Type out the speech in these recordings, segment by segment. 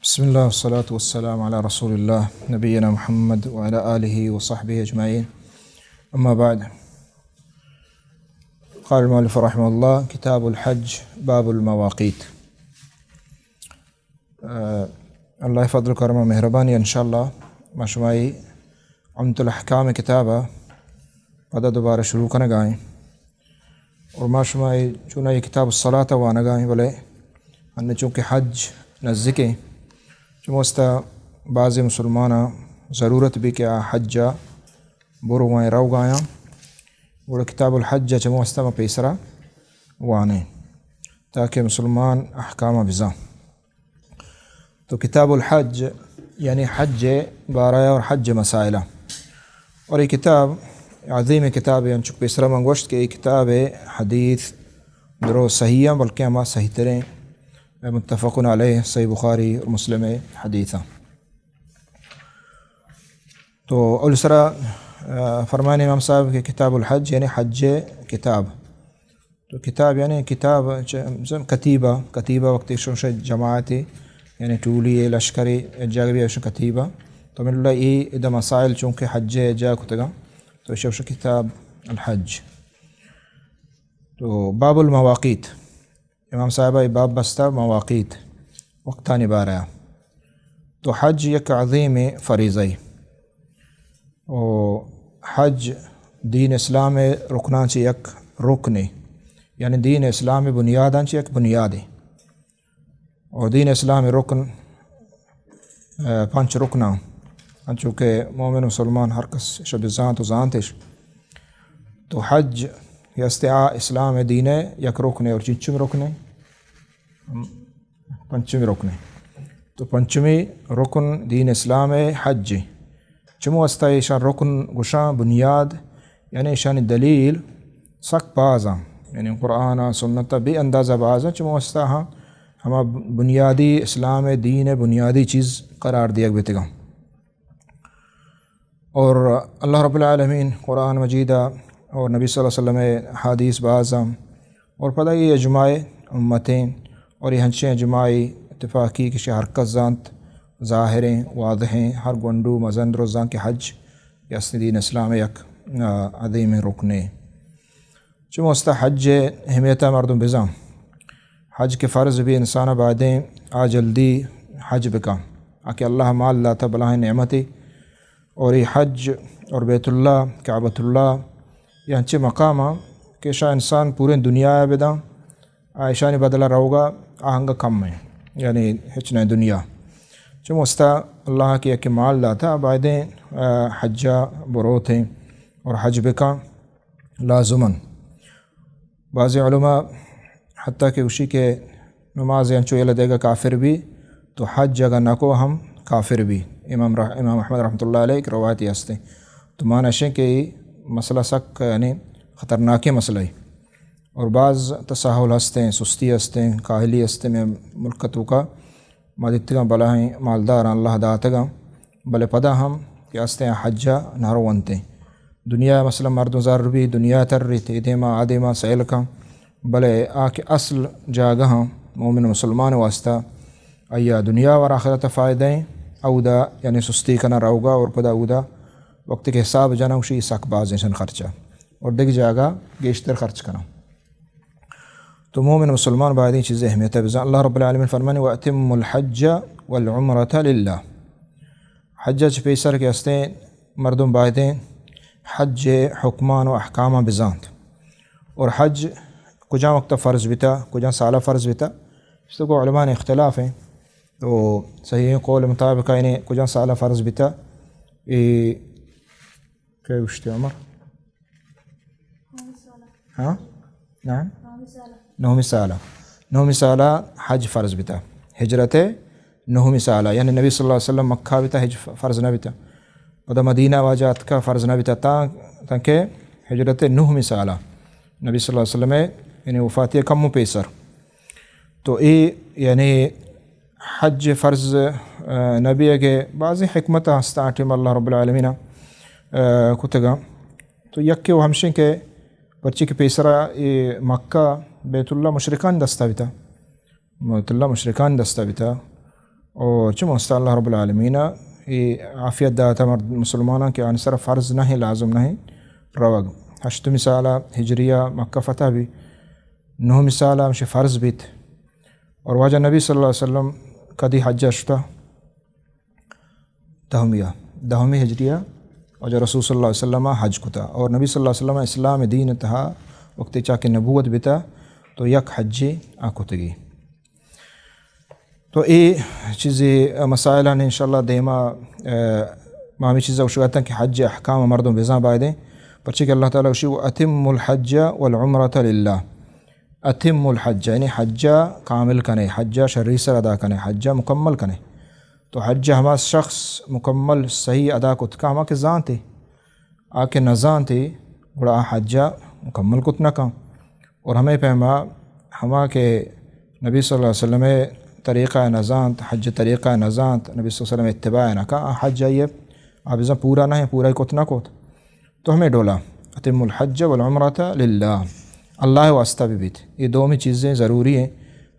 بسم الله والصلاة والسلام على رسول الله نبينا محمد وعلى آله وصحبه أجمعين. أما بعد، قال المؤلف رحمه الله: كتاب الحج باب المواقيت. اللہ فضل و کرم و مہربانی انشاءاللہ مشمعی عمدۃ الاحکام کتابہ پدا دوبارہ شروع کرنے گائیں اور مشمعی چونہ یہ کتاب الصلاۃ وانا گائیں بلے ان چونکہ حج نزدیکیں چموستا بعض مسلمانہ ضرورت بھی کہ حجہ برو وائیں رو گایاں وہ کتاب الحج چموستا میں پیسرا وانے تاکہ مسلمان احکام بزاں. تو کتاب الحج یعنی حج بارہ اور حج مسائلہ، اور یہ کتاب عظیم کتاب ہے. انچک پیسرا منگوشت کہ یہ کتاب حدیث درو صحیح بلکہ ہما صحیح تریں متفق علیہ صحیح بخاری اور مسلم حدیثہ. تو السرا فرمان امام صاحب کہ کتاب الحج یعنی حج کتاب. تو کتاب یعنی کتاب کتیبہ وقت شنش جماعتی یعنی ٹولی لشکری جاگ بھی کتیبہ. تو من اللہ یہ ادا مسائل چونکہ حج جا کتگا تو شوش کتاب الحج. تو باب المواقیت امام صاحبہ باب بستہ مواقیت وقتانی بارہ. تو حج یک عظیم فریضی و حج دین اسلام رکنان چی یک رکن یعنی دین اسلام بنیادان چی یک بنیادی. اور دین اسلام رکن پانچ رکناں چونکہ مومن مسلمان ہر کس شب زانت و زانتش. تو حج یستعاء اسلام دین یک رکن اور چنچم رکن پنچمی رکن. تو پنچمی رکن دین اسلام حج چمو استا ایشان رکن گشاں بنیاد یعنی ایشان دلیل سک بازاں یعنی قرآن سنت بھی اندازہ بازاں چمو استا ہاں ہما بنیادی اسلام دین بنیادی چیز قرار دیا بیتگا. اور اللہ رب العالمین قرآن مجیدہ اور نبی صلی اللہ علیہ وسلم حدیث بعضاں اور پتہ یہ اجماع امتیں اور یہ ہنچیں اجماعی اتفاقی کسی حرکت زانت ظاہریں واضحیں ہر گنڈو مزن روزاں کے حج یا دین اسلام یک عظیم رکنے. چمو استا حج اہمیتہ مردم بزاں حج کے فرض بھی انسان بعدیں آ جلدی حج بکا آکہ اللہ مال لاتا بلاہ نعمتی. اور یہ حج اور بیت اللہ کعبۃ اللہ یہ ہنچے مقامہ کہ شاہ انسان پورے دنیا بدا عائشانی بدلہ رہوگا آہنگا کم ہے یعنی ہچنے دنیا. چمو استا اللہ کی ایک مال لاتا بعدیں حجہ برو تھے اور حج بکا لازماً. بعض علماء حتیٰ کہ اسی کے نماز انچو یہ دے گا کافر بھی تو حج اگر نہ کو ہم کافر بھی. امام احمد رحمۃ اللہ علیہ ایک روایتی ہستے تو معنی کہ مسئلہ سک یعنی خطرناک مسئلہ ہے. اور بعض تساہل ہستے ہیں سستی ہستے ہیں کاہلی ہستے میں ملکتوں کا مدتگاں بلاہیں مالدار اللہ داتگاں بلے پدا ہم کہ ہستے ہیں حجہ نارو ونتے دنیا مثلا مرد زار بھی دنیا تر رہی تھی دیما آدیما سیل کا بلے آ کے اصل جاگہاں مومن مسلمان واسطہ ایا دنیا و آخرت فائدیں اودا یعنی سستی کنا رہوگا اور پدا اودا وقت کے حساب جانا اسی سک باز انسان خرچہ اور دیکھ جاگا گیشتر خرچ کرنا. تو مومن مسلمان بعدی چیزیں اہمیت ہے بزا. اللہ رب العالمین فرمانے وَأَتِمُّ الْحَجَّ وَالْعُمْرَةَ لِلَّهِ. حجہ چھ پیسر کے ہستیں مردم بعدیں حج حکمان و احکامہ بزانت. اور حج کجا وقت فرض بیتا کجا سالہ فرض بیتا اس کو علماء نے اختلاف ہیں. تو صحیح قول مطابق انہیں کجا سالہ فرض بیتا کیا گوشتی عمر ہاں نعم نومی سالہ حج فرض بیتا ہجرت نومی سالہ یعنی نبی صلی اللہ علیہ وسلم مکہ بیتا حج فرض نہ بیتا پدا مدینہ واجات کا فرض نہ بیتا تاکہ ہجرت نومی سالہ نبی صلی اللہ علیہ وسلم یعنی وفاتی کم و پیسر. تو یہ یعنی حج فرض نبی کے بعض حکمت ہستاٹم اللہ رب العالمین کتگا. تو یک وہ ہمشیں کہ بچی کے پیسرا مکہ بیت اللہ مشرکان دستا بیتا بیت اللہ مشرکان دستا بیتا اور چمست اللہ رب العالمین یہ عافیت داتا مرد مسلمانوں کے آن صرف فرض نہیں لازم نہیں روگ ہشت مثالہ ہجریہ مکہ فتح بھی 9 مثالہ مش فرض بھی تھے اور واجہ نبی صلی اللہ علیہ وسلم کدی حج اشتا دہمی ہجریہ واجہ رسول صلی اللہ علیہ وسلم حج کتا اور نبی صلی اللہ علیہ وسلم اسلام دین تہا وقت چاکہ نبوت بتا تو یک حج آکتگی تو یہ چیزیں مسائل ہیں انشاءاللہ دیما مامی چیزیں وشگاتا کہ حج احکام مردوں بزاں بائدیں پرچہ کہ اللہ تعالیٰ وشی اتم الحج والعمرۃ للہ اتم الحج یعنی حجہ کامل کنے حجہ شرعی سر ادا کنے حجہ مکمل کنے تو حج ہما شخص مکمل صحیح ادا کت کا ہما کے زان تھے آ کے نزان تھے بڑا حجہ مکمل کت نہ کام اور ہمیں پیما ہما کے نبی صلی اللہ علیہ وسلم طریقہ نزانت حج طریقہ نزانت نبی صلی اللہ علیہ وسلم اتباع نہ کا حج یہ آبزہ پورا نہ ہے پورا کت نہ کت تو ہمیں ڈولا اتم الحج والعمرۃ للہ اللہ واسطہ بھی تھے یہ دومی چیزیں ضروری ہیں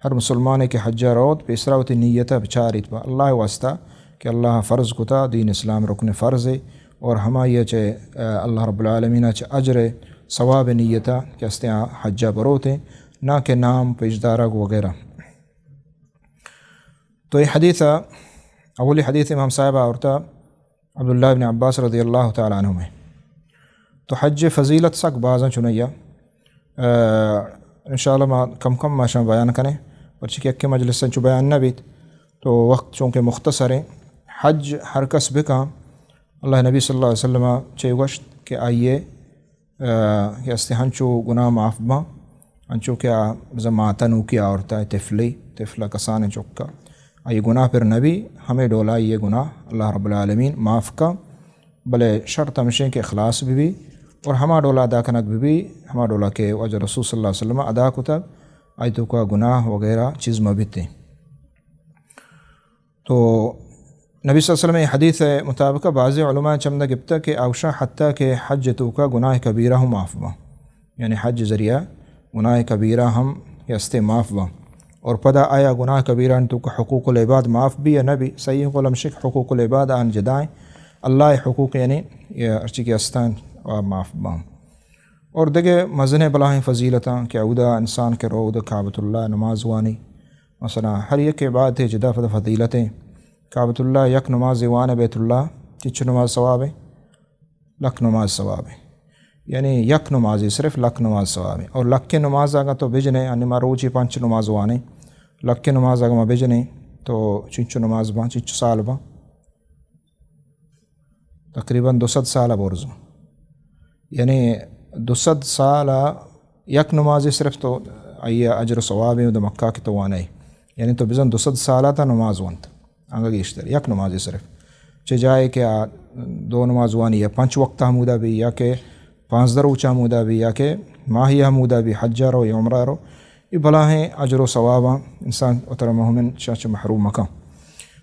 ہر مسلمان کے حج روت پیسراوتی نیت بچارت با اللہ واسطہ کہ اللہ فرض کتا دین اسلام رکن فرض ہے اور ہما یہ چے اللہ رب العالمین چے اجر ثواب نیتہ کہ استے حجہ بروت ہیں نہ کہ نام پیشدارہ وغیرہ تو یہ حدیث اولی حدیث امام صاحبہ عورتہ عبداللہ بن عباس رضی اللہ تعالیٰ عنہ میں تو حج فضیلت سک بعضاں چنیا انشاءاللہ ما کم ماشاء بیان کریں پرچہ کہ مجلس سے بیان نہ بیت تو وقت چونکہ مختصر ہیں حج ہر کس بکام اللہ نبی صلی اللہ علیہ وسلم چے وشت کہ آئیے کہ استے ہنچو گناہ معاف باں ہنچو کیا زماتنو کیا عورتہ طفلہ کسان چکا آئیے گناہ پر نبی ہمیں ڈولا یہ گناہ اللہ رب العالمین معاف کا بلے شرط ہمشیں کے اخلاص بھی اور ہما ڈولا ادا کنک بھی ہما ڈولا کے وجہ رسول صلی اللہ علیہ وسلم ادا کتب آیتوں کا گناہ وغیرہ چیز مبتے تو نبی صلی اللہ علیہ وسلم حدیث مطابق بعض علماء چمدہ گپتا کہ اوشا حتیٰ کہ حج تو کا گناہ کبیرہ ہم معاف با یعنی حج ذریعہ گناہ کبیرہ ہم یستے معاف با اور پدا آیا گناہ کبیرہ تو کا حقوق العباد معاف بھی یا نبی صحیح قلم شک حقوق العباد آن جدائیں اللہ حقوق یعنی یہ ارچی کے استان و معاف بام اور دگے مزن بلاہیں فضیلتاں کہ اودہ انسان کے رود کعبۃ اللہ نماز وانی مثلا ہر یک عبادت ہے جدا فضیلتیں کعبۃ اللہ یک نماز وان بیت اللہ چچ نماز ثواب ہے لکھ نماز ثواب ہے یعنی یک نماز صرف لکھ نماز ثواب ہے اور لکھ کے نماز آگا تو بجنے یعنی ما روچی 5 نماز وانے لکھ کے نماز آگا ما بجنے تو چنچو نماز باں چنچو سال باں تقریباً 200 سالہ برزوں یعنی 200 سالہ یک نماز صرف تو آئیے اجر و ثواب ہے مکہ کی تو وانے یعنی تو بزن 200 سالہ تا نماز وانت آنگا گیشتر یک نماز صرف چے جائے کہ 2 نماز وانی یا 5 وقت حمودہ بھی یا کہ 5 دروچہ حمودہ بھی یا کہ ماہی حمودہ بھی حجہ رو یا عمرہ رو یہ بلا ہیں اجر و ثوابہ انسان اتر محمن شاچ محروم مکہ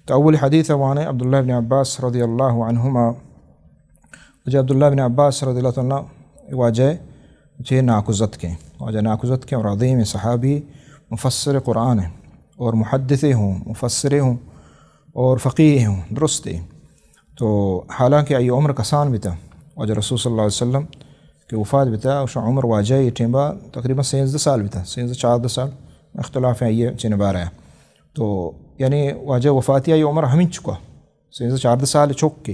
تو اول حدیث وانے عبداللہ بن عباس رضی اللہ عنہما وجہ عبداللہ بن عباس رضی اللہ عنہ واجہ جے ناکزت کے واجہ ناکزت کے اور عظیم صحابی مفسر قرآن ہیں اور محدث ہوں مفسر ہوں اور فقیہ ہوں درست ہیں تو حالانکہ ای عمر کسان بھی تھا واجہ رسول صلی اللہ علیہ وسلم کہ وفات بھی تھا اس عمر واجہ یہ ٹیمبا تقریباً 16 سال بھی تھا 14 سال اختلاف ہیں یہ چین بار ہے تو یعنی واجہ وفاتی ای عمر ہمیں چکا 14 سال چک کے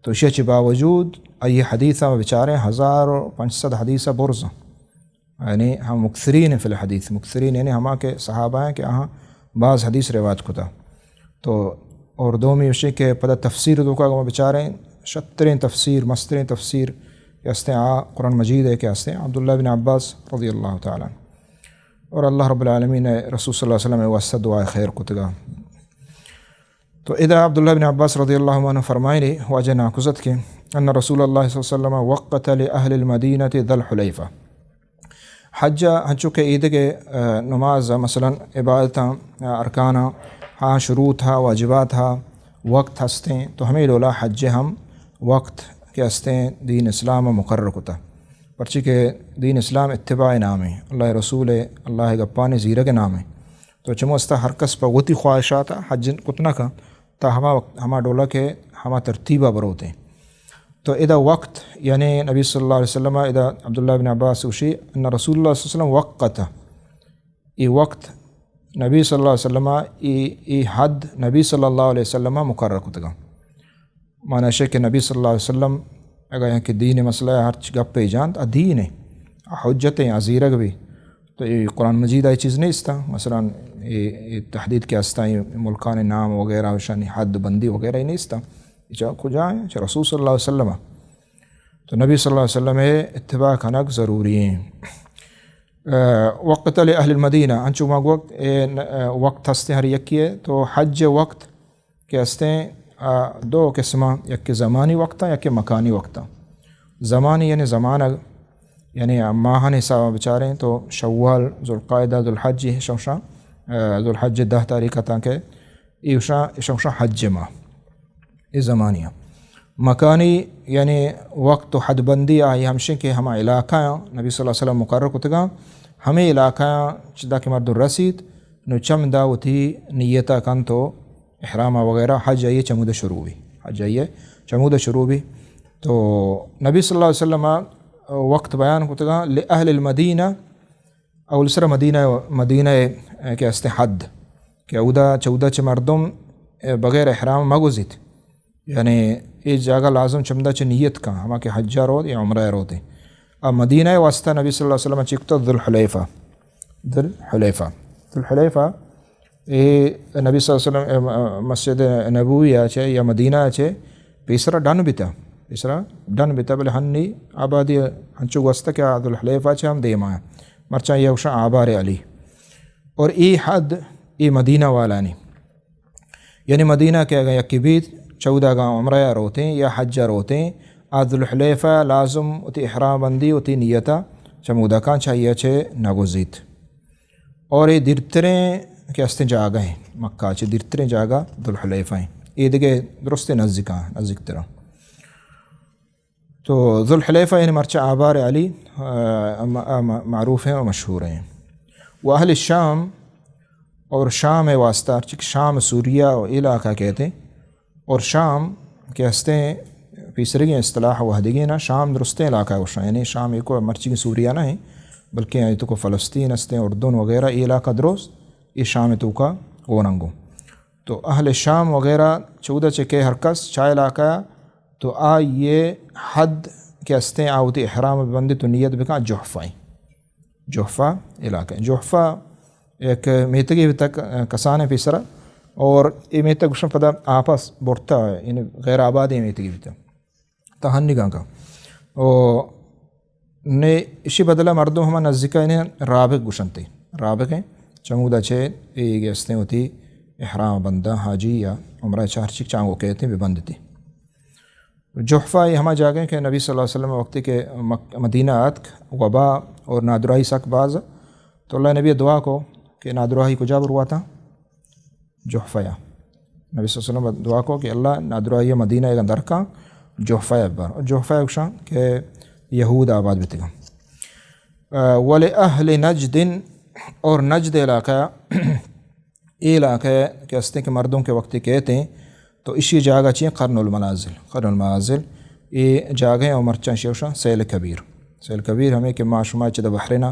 تو شیچ باوجود ای حدیثہ بیچارے 1500 حدیثہ برزہ یعنی ہم مکثرین ہیں فی الحدیث مکثرین یعنی ہما کے صحابہ ہیں کہ ہاں بعض حدیث روایت کتا تو اور دومی وشی کے پتہ تفسیر دو کا بیچارے شترین تفسیر مسترین تفسیر کہ استے قرآن مجید ہے کہ استے عبداللہ بن عباس رضی اللہ تعالیٰ اور اللہ رب العالمین نے رسول صلی اللہ علیہ وسلم واسطہ دعائے خیر کتگا تو اذا عبداللہ بن عباس رضی اللہ عنہ فرمائے لے واجہ ناکزت کے ان رسول اللہ صلی اللہ علیہ وسلم وقت لأہل المدینہ ذی الحلیفہ حجو کے عید کے نماز مثلا عبادتاں ارکانہ ہاں شروط ہاں واجبات ہاں وقت ہستیں تو ہمیں لولا حج ہم وقت کے ہستیں دین اسلام مقرر کتا پرچہ کہ دین اسلام اتباع نام ہے اللہ رسول اللہ گپان زیرہ کے نام ہے تو چموستا ہر کس پا وتی خواہشات حج کتنا کا تا ہما ڈولا کے ہما ترتیبہ بروتے. تو ادا وقت یعنی نبی صلی اللہ علیہ وسلم ادا عبداللہ بن عباس وشی ان رسول اللہ صلی اللہ علیہ وسلم وقت ای وقت نبی صلی اللہ علیہ وسلم ای حد نبی صلی اللہ علیہ وسلم مقرر کتگا. معنی ہے کہ نبی صلی اللہ علیہ وسلم اگر یہاں کہ دین مسئلہ ہر گپ جانت دین حجتیں عزیرگ بھی تو یہ قرآن مجید آئی چیز نہیں استا. مثلا یہ تحدید کے استا ملکان نام وغیرہ وشان حد بندی وغیرہ ہی نہیں استا. کجا ہے رسول صلی اللہ علیہ وسلم. تو نبی صلی اللہ علیہ وسلم اتباع کنک ضروری ہیں. وقت اہل المدینہ انچو ماگ وقت ہستے ہر یکی ہے. تو حج وقت کے ہستے دو قسمہ، یک زمانی وقت یا کہ مکانی وقت. زمانی یعنی زمانہ یعنی ماہن حساب بچاریں تو شوال ذوالقعدہ ذوالحج شوشا ذوالحج 10 تاریخ تاکہ یہ شوشا حج ماہ یہ زمانیہ. مکانی یعنی وقت و حد بندی آئی ہمشے کہ ہما علاقہ نبی صلی اللہ علیہ وسلم مقرر کتگا ہمیں علاقہ چدا کے مرد الرسید نو چم داوتی نیتا کن تو احرامہ وغیرہ حج آئیے چمود شروع بھی حج آئیے چمود شروع بھی. تو نبی صلی اللہ علیہ وسلم وقت بیان کتگا لأہل المدینہ اول سر مدینہ کے استے حد کہ اودا چودہ چ مردم بغیر احرام مگوزیت یعنی یہ جگہ لازم چمدہ چ نیت کا ہما کہ حجہ رود یا عمرہ روتے. اب مدینہ واسطہ نبی صلی اللہ علیہ وسلم چکتا ذوالحلیفہ یہ نبی صلی اللہ علیہ وسلم مسجد نبوی آچے یا مدینہ آچے پیسرا ڈن بیتا بلے ہنی آبادی ہنچو واسطہ کیا ذوالحلیفہ آچے ہم دیما ہے مرچا یہ اوشا آبار علی. اور ای حد ای مدینہ والا نہیں یعنی مدینہ کے اگر یکی بیت 14 گاں عمرہ روتے یا حجہ روتے ذوالحلیفہ لازم اتی احرام بندی اتی نیتا چمودہ کان چاہیے چھے نگوزیت. اور یہ درتریں کے استے جاگہ ہیں مکہ چھے درتریں جاگہ ذوالحلیفہ ہیں یہ دیکھے درست نزدیک طرح. تو ذوالحلیفہ یعنی مرچہ آبار علی معروف ہیں اور مشہور ہیں. وہ اہل الشام اور شام واسطہ شام سوریہ و علاقہ کہتے ہیں. اور شام کے ہستے پیسرگی اصطلاح وحدگی نا شام درست علاقہ ہے یعنی شام ایک مرچی کی سوریہ نہ ہے بلکہ یہ تو کو فلسطین ہستے اردن وغیرہ یہ علاقہ درست یہ شام تو کا وہ ننگو. تو اہل شام وغیرہ 14 چکے ہرکس چائے علاقہ تو یہ حد کے ہستے آوتی احرام بندی تو نیت بکا جوحفہ علاقہ. جوحفہ ایک میتگی تک کسانے پیسرا اور یہ میتگ گشن پدا آپس بورتا ہے یعنی غیر آبادی میتگی بیتا تہنی گاں کا. اور نے اسی بدلہ مردوں ہما نزدیکہ انہیں رابق گشنتے رابق ہیں چمودہ چھے یہ گیستے ہوتی احرام بندہ حاجی یا عمرہ چارچک چانگو کہتے ہیں ببندتی. جوحفہ یہ ہما جاگیں کہ نبی صلی اللہ علیہ وسلم وقتی کے مدینہ اتک وبا اور نادراہی سک باز تو اللہ نبی دعا کو کہ نادراہی کو جابر ہوا تھا جوحفہ نبی صلی اللہ علیہ وسلم دعا کو کہ اللہ نادراہی مدینہ ایک اندر کا جوحفہ اکبر اور جوحفہ اکشاں کہ یہود آباد بیتے گا. وَلِأَهْلِ نَجْدٍ اور نجد علاقہ یہ علاقہ کہ ہستے کے مردوں کے وقتی کہتے ہیں تو اسی جاگہ چاہیے قرن المنازل یہ جاگہیں اور مرچاں شیوشاں سیل کبیر ہمیں کہ معاشمہ چدہ بحرنا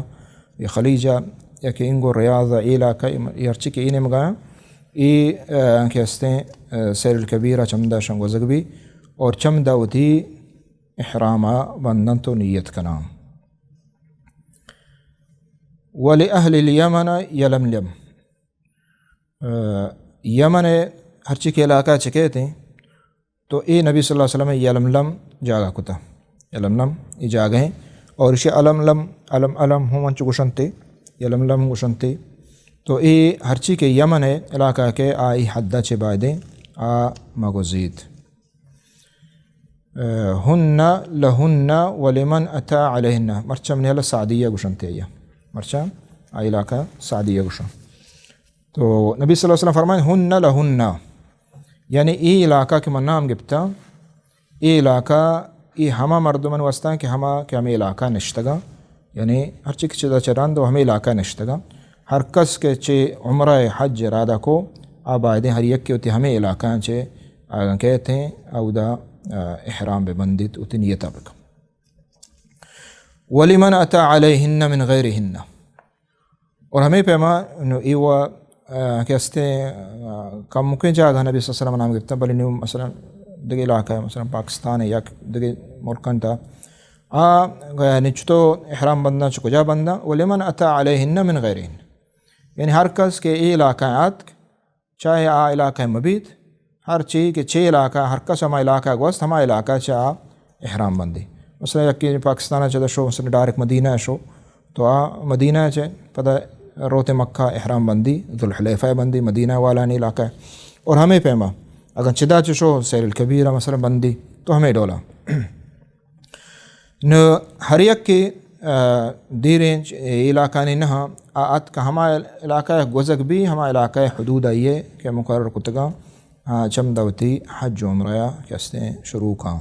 یہ خلیجہ یا کہ انگو ریاضہ یہ علاقہ یہ ہرچی کے انہیں مگایا یہ کہ ہستے سیل کبیرہ چمدہ شنگوزگ بھی اور چمدہ ہوتی احرامہ بندن تو نیت کا نام. وَلِأَهْلِ الْيَمَنَ یلملم یمن ہر چی کے علاقہ چکے تھے تو اے نبی صلی اللہ علیہ وسلم یلملم جاگہ کتا یلملم یہ جاگہ ہیں اور اسے علم ہوں گشنتے یلملم گشنتے. تو اے ہر چی کے یمن علاقہ کے آئی حدہ چے بائدیں مگوزید. ہن لہن ولمن اتا علیہن مرچہ من اللہ سعدیہ گشنتے یا مرچہ آئی علاقہ سعدیہ گشن. تو نبی صلی اللہ علیہ وسلم فرمائیں ہن لہن یعنی ای علاقہ کے من نام گپتا ای علاقہ ای ہما مردمن واسطہ کہ ہما کہ ہمیں علاقہ نشتگا یعنی ہر چیز چیزا چران دو ہمیں علاقہ نشتگا ہر کس کے چے عمرہ حج ارادہ کو آبائدیں ہر یک کے ہوتی ہمیں علاقہ چے کہتے ہیں او دا احرام ببندت اتی نیتا بکا وَلِمَنْ أَتَى عَلَيْهِنَّ مِنْ غَيْرِهِنَّ اور ہمیں پیما ایوہ کہستے کم ممکن جاگہ نبی صلی اللہ علیہ وسلم نام گفتا بلی نیو مثلا دگے علاقہ ہے مثلا پاکستان ہے یا دگے ملکن تا نچتو احرام بندہ چکو جا بندہ وَلِمَنْ أَتَى عَلَيْهِنَّ مِنْ غَيْرِهِنَّ یعنی ہر کس کے ای علاقہ آت چاہے علاقہ مبید ہر چیز کے چھ علاقہ ہر کس ہما علاقہ گوست ہما علاقہ چاہ احرام بندی مثلا یکی پاکستان چاہ شو مثلا ڈائریک مدینہ شو تو مدینہ چاہ پتہ روت مکہ احرام بندی ذوالحلیفہ بندی مدینہ والا نہیں علاقہ ہے اور ہمیں پیما اگر چدا چشو سیر الکبیرہ مثلا بندی تو ہمیں ڈولا نو ہر یک کی دیریں علاقہ نہیں نہا آت کا ہما علاقہ گوزک بھی ہما علاقہ حدود آئیے کہ مقرر کتگا چمدوتی حج و عمرہ کہستے ہیں شروع کا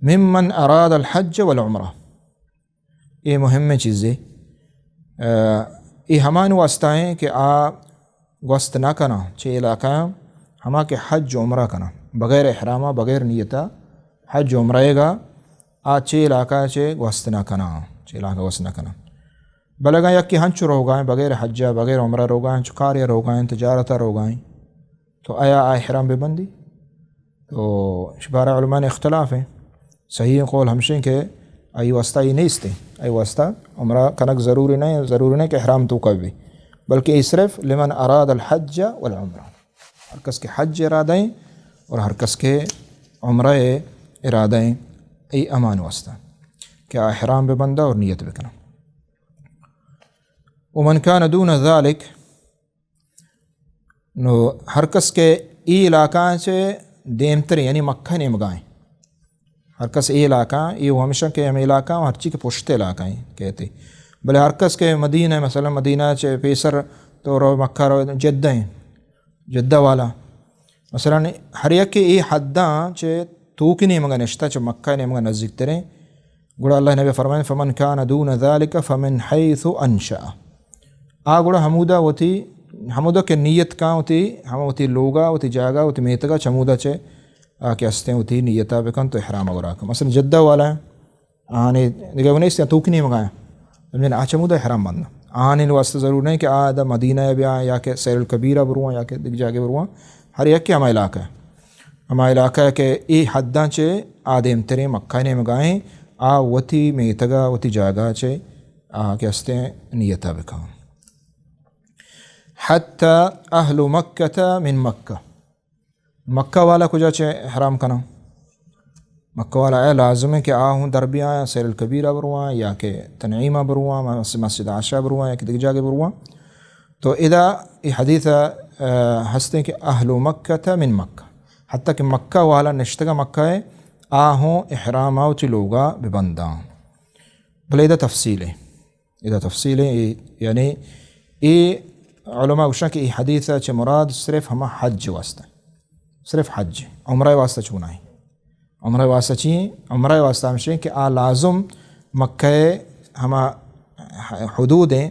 ممن اراد الحج والعمرہ یہ مہم چیزیں یہ ہمان واسطہ ہیں کہ گوست نہ کنا چھ علاقہ ہما کے حج و عمرہ کنا بغیر احرامہ بغیر نیتا حج و عمرہ گا چھ علاقہ چھ گوست نہ کنا چھ علاقہ گوست نہ کنا بلگا یک کہ ہنچ رو گائیں بغیر حجہ بغیر عمرہ رو گائیں چکاریہ رو گائیں تجارتہ رو گائیں تو آیا احرام بے بندی تو شبارہ علماء نے اختلاف ہیں صحیح قول ہمشیں کہ ای واسطہ یہ نہیں استے ای واسطہ عمرہ کنک ضروری نہیں کہ احرام تو کبھی بلکہ یہ صرف لمن اراد الحج والعمرہ ہر کس کے حج ارادیں اور ہر کس کے عمرہ ارادیں ای امان واسطہ کیا احرام بے بندہ اور نیت بکنا ومن کان دون ذالک نو ہر کس کے ای علاقہ سے دیمتر یعنی مکہ نے مگائیں ہر کس ای علاقہ یہ ہمیشہ کے ہم علاقہ ہر چیز کے پشتے علاقہ ہیں کہتے بلے ہر کس کے مدینہ مثلا مدینہ چے پیسر تو رو مکہ رو جدہ ہیں جدہ والا مثلا ہر یک کے ای حداں چے توکی نہیں مگا نشتہ چے مکہ نہیں مگا نزدیک تریں گوڑا اللہ نبی فرمائیں فمن کان دون ذالک فمن حیث انشاء گوڑا حمودہ ہوتی حمودہ کے نیت کہاں ہوتی ہم ہوتی لوگا ہوتی جاگا ہوتی میتگا چمودہ چے کہ ہستے ہوتی نیتہ بکن تو احرام اگرا کا مثلا جدہ والا ہے آنے دیکھا وہ نہیں اس توکی نہیں مگایا سمجھے چمودہ احرام بندہ آنے واسطہ ضرور نہیں کہ آدھا مدینہ بیا یا کہ سیر الکبیرہ بروان یا کہ دکھ جاگے بروان ہر یک کے ہما علاقہ ہے ہما علاقہ ہے کہ ای حداں چے آدھے امتریں مکہ نے مگائیں وتی میتگا وتی جاگا چے کہ ہستے نیتہ بکن حتی اہل مکہ من مکہ مکہ والا کجا چے احرام کنا مکہ والا اے لازم ہے کہ ہوں دربیاں یا سیر الکبیرہ بروان یا کہ تنعیمہ بروان مسجد عائشہ بروان یا کہ دیکھ جاگے بروان تو اذا یہ حدیث ہستے کہ اہل مکہ من مکہ حتیٰ کہ مکہ والا نشتگا مکہ ہے ہوں احراماوتی لوگا ببنداں بھلے ادھا تفصیل ہے یعنی یہ علماء گوشا کہ یہ حدیث چے مراد صرف ہما حج واسطہ صرف حج عمرہ واسطہ چونا ہے عمرہ واسطہ چیئیں عمرہ واسطہ ہمشیں کہ لازم مکہ ہما حدود ہیں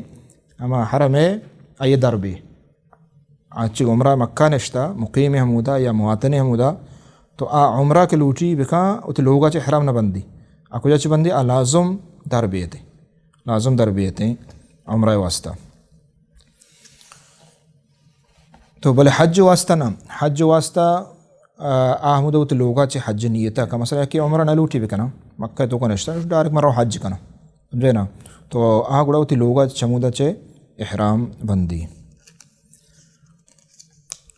ہما حرم ہے آئی دربی آج عمرہ مکہ نشتا مقیم حمودہ یا مواطن حمودہ تو عمرہ کے لوٹی بکا اتنے لوگا چے حرم نہ بندی کجا چے بندی لازم دربیتیں عمرہ واسطہ تو بلے حج واسطہ نا حج واسطہ آہمدہ ات لوگا چے حج نیتا کا مسئلہ ہے کہ عمرہ نہ لوٹی بکنا مکہ تو کا نشتا ڈائریکٹ مرو حج کنا سمجھے نا تو گوڑا ات لوگا چمودہ چے احرام بندی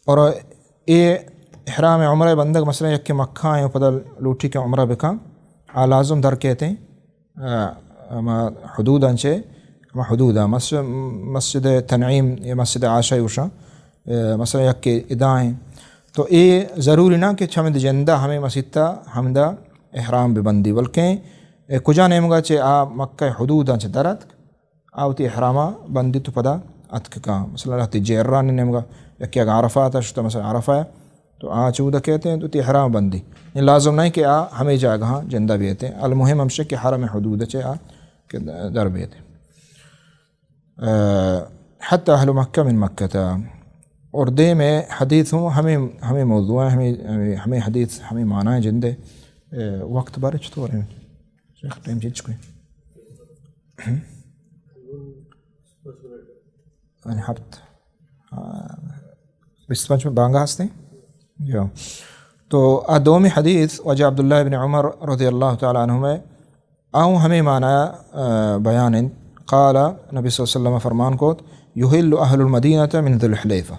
اور یہ احرام عمرہ بندہ مسئلہ یک کہ مکہ آئیں پتہ لوٹی کے عمرہ بکا لازم در کہتے ہیں حدود انچے حدودہ مسجد تنعیم یا مسجد عائشہ وشا مثلا یک کہ ادائیں تو یہ ضروری نہ کہ چھمد جندہ ہمیں مسجدہ ہمدہ احرام ببندی بلکہ کجا نیمگا چے مکہ حدوداں چے درد آوتی احرامہ بندی تو پدا اتک کا مثلا رہتی جیران نیمگا یک کہ عرفات شتا مثلا عرفہ ہے تو چودہ کہتے ہیں تو تی احرام بندی یہ لازم نہیں کہ ہمیں جاگہاں جندہ بیتے ہیں المہم ہمشہ کہ حرم حدود چے کہ در بیتے حتی اہل مکہ من مکہ تھا، اور دے میں حدیث ہوں ہمیں موضوع ہمیں حدیث ہمیں معنی جندے وقت بارے چطور ہیں شیخ ٹائم چیز کوئی حبت 25 میں بانگا ہستے جو تو دومی حدیث وجہ عبداللہ ابن عمر رضی اللہ تعالیٰ عنہما آؤں ہمیں معنی بیان قال نبی صلی اللہ علیہ وسلم فرمان کو یحل اہل المدینہ من ذو الحلیفہ،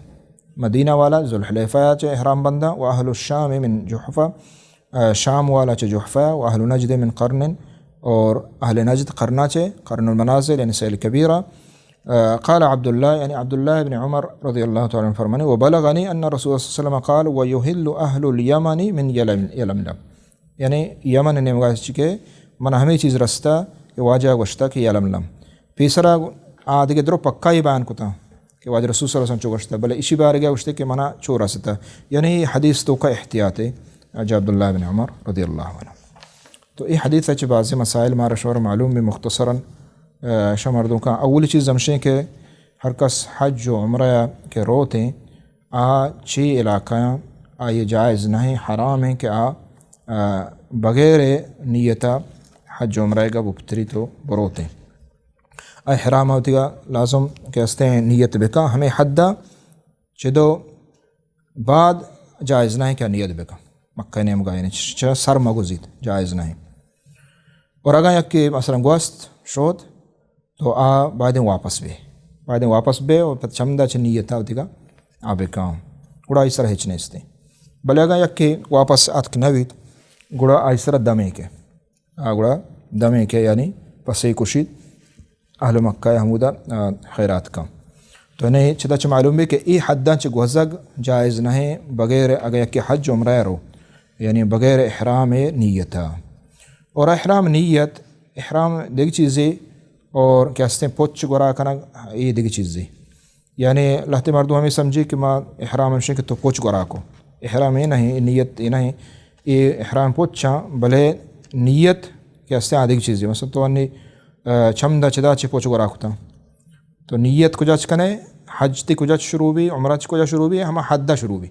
مدینہ والا ذو الحلیفہ چے احرام بندہ، و اہل الشام من جحفہ، شام والا چے جحفہ، و اہل نجد من قرن، اور اہل نجد قرنا چے قرن المنازل یعنی سیل کبیرہ۔ قال عبداللہ یعنی عبداللہ ابن عمر رضی اللہ تعالیٰ عنہ فرمانے وبلغنی ان رسول اللہ صلی اللہ علیہ وسلم قال ویحل اہل الیمن من یلملم، یعنی یمن نے مگاس چکے من ہمیں چیز رستہ کہ واجہ گوشتا کہ یلملم پیسرا آدھے درو پکا ہی بیان کتا کہ واجہ رسول صلی اللہ علیہ وسلم چو گوشتا بلے اسی بار گیا گوشتے کہ منا چو رستا، یعنی حدیث تو کا احتیاط ہے جا عبداللہ ابن عمر رضی اللہ عنہ۔ تو یہ حدیث اچھے بعض مسائل مارا شور معلوم بھی مختصراً شمردوں کا اول چیز زمشیں کہ ہر کس حج و عمرہ کے روت ہیں چھ علاقہ یہ جائز نہیں، حرام ہیں کہ بغیر نیتا حج و عمرہ کا بپتری تو بروت ہیں حرام ہوتی گا لازم کہ استے ہیں نیت بکا ہمیں حدہ چدو بعد جائز نہیں کیا نیت بکا مکہ نیم گائے سر مگزید جائز نہیں، اور اگر یک کہ مثلا گوست شود تو بعدیں واپس بے اور پتہ چمدہ چھ نیتا ہوتی گا بکا گڑا اس طرح ہچنے استے بلے اگر یک کہ واپس اتک نوید گڑا اس طرح دمے کے یعنی پسی کشید اہل مکہ حمودہ خیرات کا تو انہیں چھتا چھ معلوم بھی کہ ای حداں چھ گوزگ جائز نہیں بغیر اگر یک حج عمرہ رو یعنی بغیر احرام نیتا، اور احرام نیت احرام دیکھ چیزیں اور کیا استے پوچھ گورا کنا یہ دیکھ چیزیں یعنی لہتے مردوں ہمیں سمجھی کہ ما احرام ہمشہ کہ تو پوچھ گورا کو احرام یہ نہیں نیت یہ نہیں یہ احرام پوچھا بلے نیت کیا استے آدھے چیزیں مثلا تو انہیں چھمدہ چدا چھ پوچھ گورا کتا تو نیت کجا چکنے حج تی کجا شروع بھی عمرہ چھ کجا شروع بھی ہما حدہ شروع بھی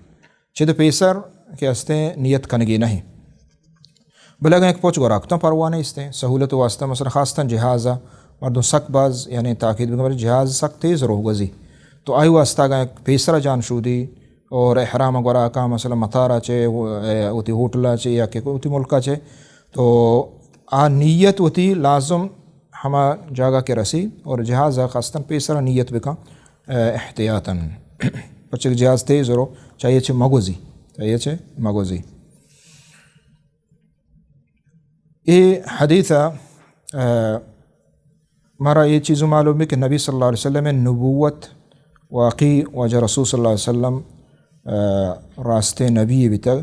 چھے تو پیسر کہ استے نیت کنگی نہیں بلے اگر ایک پوچھ گورا کتا پروانے استے سہولت واسطہ مثلا خاصتاً جہازہ مردوں سک باز یعنی تاکید بکمر جہاز سک تیز روح گزی تو آئی واسطہ اگر ایک پیسر جان شودی اور احرام گورا کا مثلا مطارہ چے اوتی ہوٹلہ چے یا کہ اوتی ملکہ چے تو نیت ہوتی لازم ہما جاگہ کے رسی اور جہازہ خاصتاً پیسر نیت بکا احتیاطاً پچھے جہاز تیز رو چاہیے چھے مگوزی یہ حدیثہ ہمارا یہ چیزوں معلوم ہے کہ نبی صلی اللہ علیہ وسلم نبوت واقعی وجہ رسول صلی اللہ علیہ وسلم راستے نبی بھی تک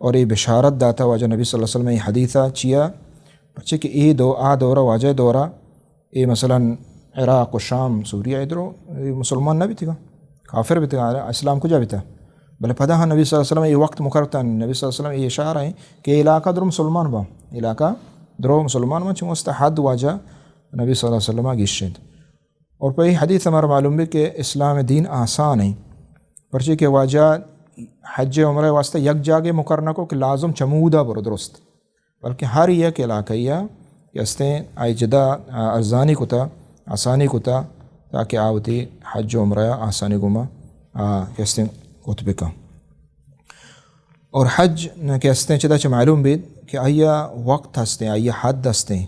اور یہ بشارت داتا وجہ نبی صلی اللہ علیہ وسلم یہ حدیثہ چیا بچے کہ یہ دورہ واجہ دورہ یہ مثلا عراق و شام سوریہ ادھرو مسلمان نہ بھی تھا کافر بھی تھا اسلام کو جا بھی تھا بلے پتہ ہاں نبی صلی اللہ علیہ وسلم یہ وقت مقرر نبی صلی اللہ علیہ وسلم یہ اشارہ ہے کہ علاقہ درو مسلمان با علاقہ درو مسلمان با چھ مستحد واجہ نبی صلی اللہ علیہ وسلم گشت اور پہ حدیث ہمارا معلوم ہے کہ اسلام دین آسان ہے پرچہ کہ واجہ حج عمرہ واسطہ یک جاگے مقرنہ کو کہ لازم چمودہ برو درست بلکہ ہر یک علاقہ کہ استے آئی جدہ ارزانی کتا آسانی کتا تاکہ آوتی حج عمرہ آسانی گما کہ استے کتبے کا اور حج کہ استے چدا چھ معلوم بھی کہ آیا وقت ہستے آیا حد ہستے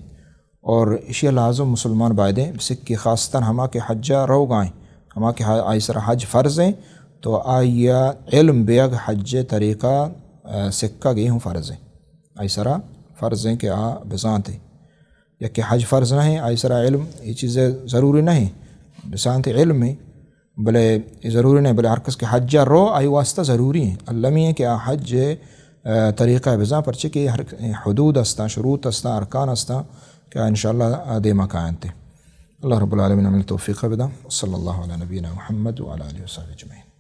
اور اشیاء لازم مسلمان بائدیں سکھ خاصتاً ہما کے حجہ رو گائیں ہما کے آئی سر حج فرض ہیں تو آیا علم بیگ حج طریقہ سکہ گئی ہوں فرض ہیں آئی سرا فرض ہیں کہ بزانت ہیں یا کہ حج فرض نہیں آئی سرا علم یہ چیزیں ضروری نہیں بزانت علم ہے بلے ضروری نہیں بلے ہر کس کے حجہ رو آئی واسطہ ضروری ہیں علمی ہے کہ حج طریقہ بزان پرچے کہ حدود استا شروط استا ارکان استا کہ انشاءاللہ دے مکان تے اللہ رب العالمین من التوفیق بدا صلی اللہ علیہ نبینا محمد وعلى آلہ وصحبہ اجمعین۔